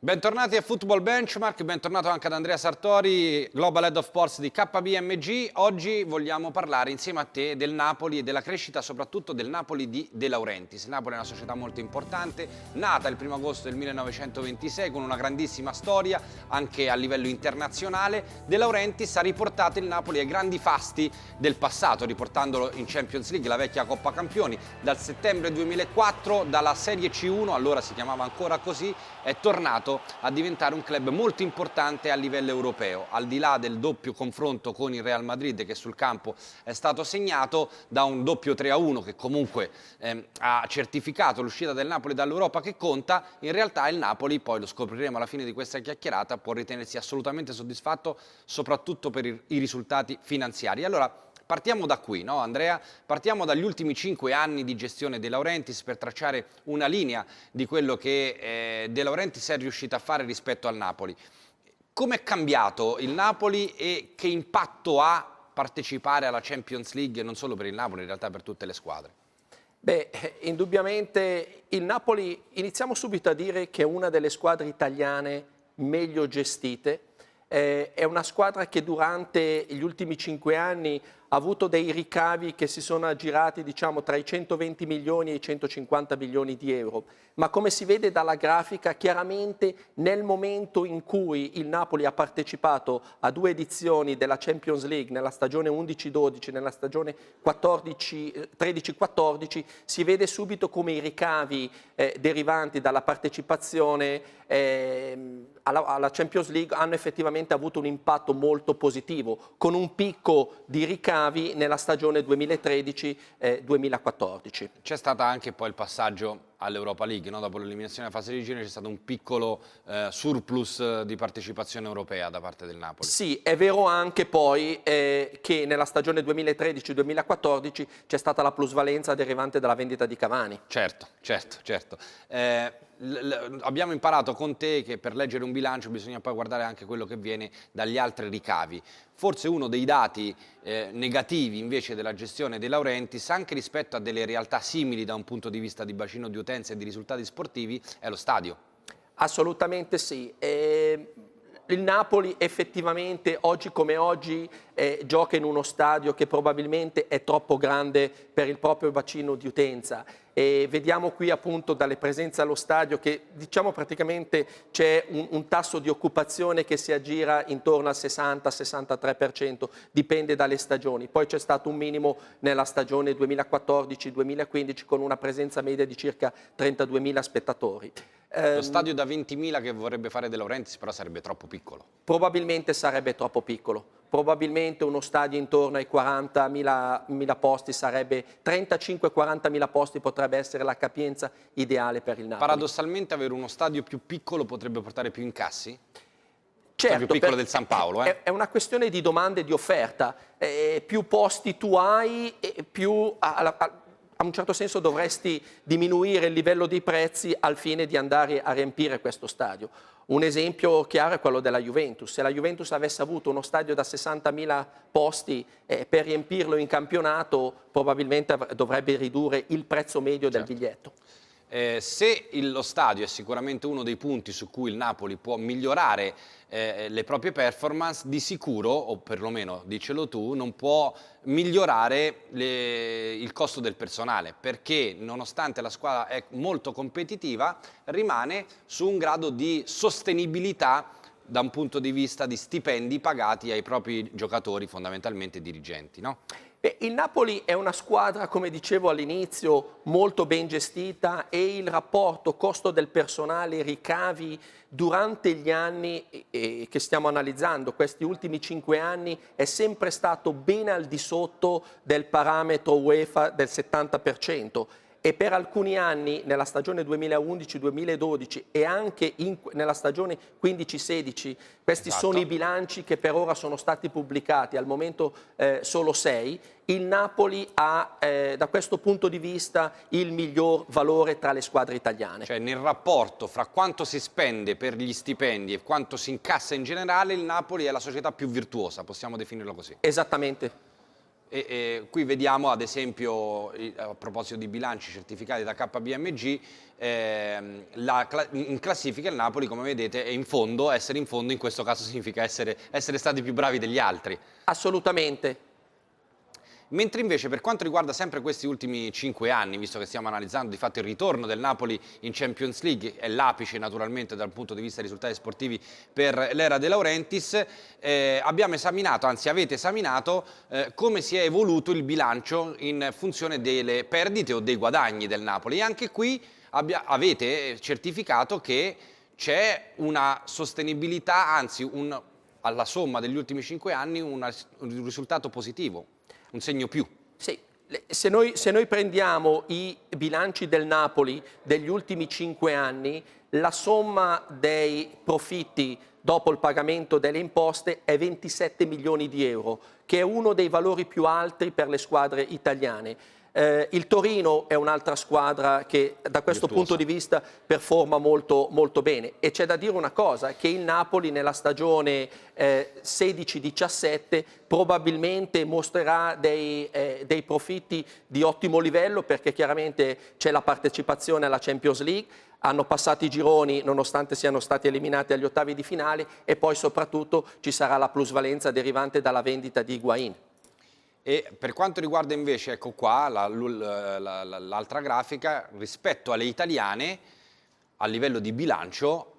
Bentornati a Football Benchmark, bentornato anche ad Andrea Sartori, Global Head of Sports di KPMG. Oggi vogliamo parlare insieme a te del Napoli e della crescita soprattutto del Napoli di De Laurentiis. Il Napoli è una società molto importante, nata il 1° agosto del 1926 con una grandissima storia anche a livello internazionale. De Laurentiis ha riportato il Napoli ai grandi fasti del passato, riportandolo in Champions League, la vecchia Coppa Campioni. Dal settembre 2004, dalla Serie C1, allora si chiamava ancora così, è tornato a diventare un club molto importante a livello europeo, al di là del doppio confronto con il Real Madrid che sul campo è stato segnato da un doppio 3-1 che comunque ha certificato l'uscita del Napoli dall'Europa che conta. In realtà il Napoli, poi lo scopriremo alla fine di questa chiacchierata, può ritenersi assolutamente soddisfatto soprattutto per i risultati finanziari. Allora, partiamo da qui, no Andrea? Partiamo dagli ultimi 5 anni di gestione De Laurentiis per tracciare una linea di quello che De Laurentiis è riuscito a fare rispetto al Napoli. Come è cambiato il Napoli e che impatto ha partecipare alla Champions League non solo per il Napoli, in realtà per tutte le squadre? Beh, indubbiamente il Napoli, iniziamo subito a dire che è una delle squadre italiane meglio gestite. È una squadra che durante gli ultimi 5 anni ha avuto dei ricavi che si sono aggirati, diciamo, tra i 120 milioni e i 150 milioni di euro. Ma come si vede dalla grafica, chiaramente nel momento in cui il Napoli ha partecipato a 2 edizioni della Champions League, nella stagione 11-12, nella stagione 13-14, si vede subito come i ricavi derivanti dalla partecipazione alla Champions League hanno effettivamente avuto un impatto molto positivo, con un picco di ricavi nella stagione 2013-2014. C'è stato anche poi il passaggio all'Europa League, no? Dopo l'eliminazione della fase di girone c'è stato un piccolo surplus di partecipazione europea da parte del Napoli. Sì, è vero anche poi che nella stagione 2013-2014 c'è stata la plusvalenza derivante dalla vendita di Cavani. Certo. Abbiamo imparato con te che per leggere un bilancio bisogna poi guardare anche quello che viene dagli altri ricavi. Forse uno dei dati negativi invece della gestione dei Laurentiis, anche rispetto a delle realtà simili da un punto di vista di bacino di utenza e di risultati sportivi, è lo stadio. Assolutamente sì. Il Napoli effettivamente oggi come oggi gioca in uno stadio che probabilmente è troppo grande per il proprio bacino di utenza. E vediamo qui appunto dalle presenze allo stadio che diciamo praticamente c'è un tasso di occupazione che si aggira intorno al 60-63%, dipende dalle stagioni. Poi c'è stato un minimo nella stagione 2014-2015 con una presenza media di circa 32.000 spettatori. Lo stadio da 20.000 che vorrebbe fare De Laurentiis però sarebbe troppo piccolo. Probabilmente sarebbe troppo piccolo. Probabilmente uno stadio intorno ai 40.000 posti sarebbe, 35-40.000 posti potrebbe essere la capienza ideale per il Napoli. Paradossalmente avere uno stadio più piccolo potrebbe portare più incassi? Certo, più piccolo del San Paolo, è una questione di domanda e di offerta. Più posti tu hai, più a un certo senso dovresti diminuire il livello dei prezzi al fine di andare a riempire questo stadio. Un esempio chiaro è quello della Juventus. Se la Juventus avesse avuto uno stadio da 60.000 posti per riempirlo in campionato, probabilmente dovrebbe ridurre il prezzo medio del biglietto. Se lo stadio è sicuramente uno dei punti su cui il Napoli può migliorare le proprie performance, di sicuro, o perlomeno dicelo tu, non può migliorare il costo del personale, perché nonostante la squadra è molto competitiva, rimane su un grado di sostenibilità da un punto di vista di stipendi pagati ai propri giocatori, fondamentalmente dirigenti, no? Il Napoli è una squadra, come dicevo all'inizio, molto ben gestita e il rapporto costo del personale, ricavi durante gli anni che stiamo analizzando, questi ultimi 5 anni, è sempre stato ben al di sotto del parametro UEFA del 70%. E per alcuni anni, nella stagione 2011-2012 e anche nella stagione 15-16, questi sono i bilanci che per ora sono stati pubblicati, al momento solo 6, il Napoli ha da questo punto di vista il miglior valore tra le squadre italiane. Cioè nel rapporto fra quanto si spende per gli stipendi e quanto si incassa in generale, il Napoli è la società più virtuosa, possiamo definirlo così. Esattamente. Qui vediamo ad esempio, a proposito di bilanci certificati da KPMG, in classifica il Napoli, come vedete, è in fondo. Essere in fondo in questo caso significa essere stati più bravi degli altri. Assolutamente. Mentre invece per quanto riguarda sempre questi ultimi 5 anni, visto che stiamo analizzando di fatto il ritorno del Napoli in Champions League, è l'apice naturalmente dal punto di vista dei risultati sportivi per l'era De Laurentiis, abbiamo esaminato, anzi avete esaminato come si è evoluto il bilancio in funzione delle perdite o dei guadagni del Napoli, e anche qui avete certificato che c'è una sostenibilità, anzi alla somma degli ultimi 5 anni un risultato positivo. Un segno più. Sì, se noi prendiamo i bilanci del Napoli degli ultimi 5 anni, la somma dei profitti dopo il pagamento delle imposte è 27 milioni di euro, che è uno dei valori più alti per le squadre italiane. Il Torino è un'altra squadra che da questo punto di vista performa molto, molto bene, e c'è da dire una cosa, che il Napoli nella stagione 16-17 probabilmente mostrerà dei profitti di ottimo livello, perché chiaramente c'è la partecipazione alla Champions League, hanno passato i gironi nonostante siano stati eliminati agli ottavi di finale, e poi soprattutto ci sarà la plusvalenza derivante dalla vendita di Higuain. E per quanto riguarda invece, ecco qua, l'altra grafica, rispetto alle italiane, a livello di bilancio,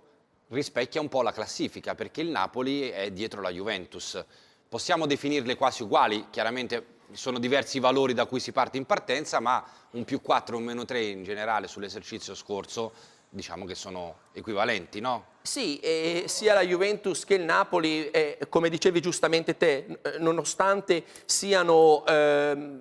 rispecchia un po' la classifica, perché il Napoli è dietro la Juventus. Possiamo definirle quasi uguali, chiaramente sono diversi i valori da cui si parte in partenza, ma un +4 e un -3 in generale sull'esercizio scorso, diciamo che sono equivalenti, no? Sì, sia la Juventus che il Napoli, come dicevi giustamente te, nonostante siano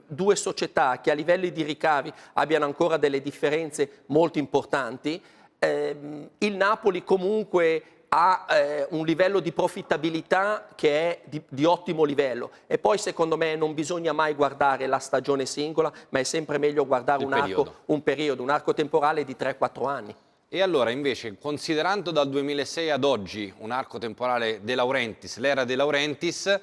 due società che a livelli di ricavi abbiano ancora delle differenze molto importanti, il Napoli comunque ha un livello di profittabilità che è di ottimo livello, e poi secondo me non bisogna mai guardare la stagione singola, ma è sempre meglio guardare un arco temporale di 3-4 anni. E allora invece, considerando dal 2006 ad oggi un arco temporale De Laurentiis, l'era De Laurentiis,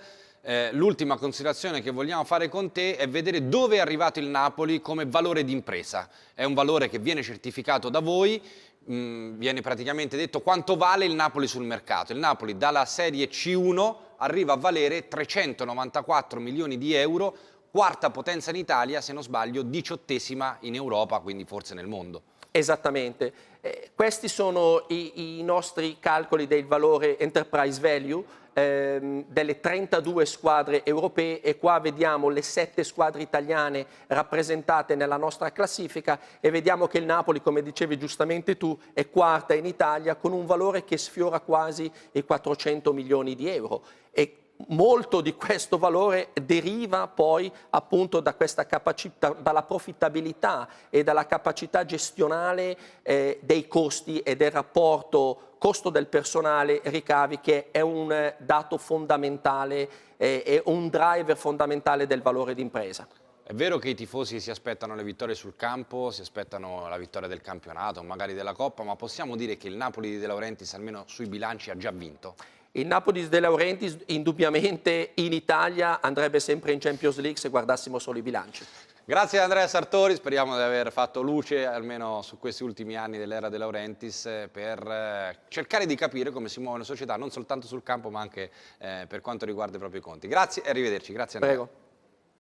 l'ultima considerazione che vogliamo fare con te è vedere dove è arrivato il Napoli come valore d'impresa. È un valore che viene certificato da voi, viene praticamente detto quanto vale il Napoli sul mercato. Il Napoli dalla serie C1 arriva a valere 394 milioni di euro, quarta potenza in Italia, se non sbaglio, 18ª in Europa, quindi forse nel mondo. Esattamente. Questi sono i nostri calcoli del valore enterprise value delle 32 squadre europee, e qua vediamo le 7 squadre italiane rappresentate nella nostra classifica, e vediamo che il Napoli, come dicevi giustamente tu, è quarta in Italia con un valore che sfiora quasi i 400 milioni di euro. E molto di questo valore deriva poi appunto da questa capacità, dalla profittabilità e dalla capacità gestionale dei costi e del rapporto costo del personale ricavi, che è un dato fondamentale, è un driver fondamentale del valore d'impresa. È vero che i tifosi si aspettano le vittorie sul campo, si aspettano la vittoria del campionato, magari della Coppa, ma possiamo dire che il Napoli di De Laurentiis almeno sui bilanci ha già vinto? Il Napoli di De Laurentiis indubbiamente in Italia andrebbe sempre in Champions League se guardassimo solo i bilanci. Grazie ad Andrea Sartori, speriamo di aver fatto luce almeno su questi ultimi anni dell'era De Laurentiis, per cercare di capire come si muove una società non soltanto sul campo ma anche per quanto riguarda i propri conti. Grazie e arrivederci, grazie Andrea. Prego.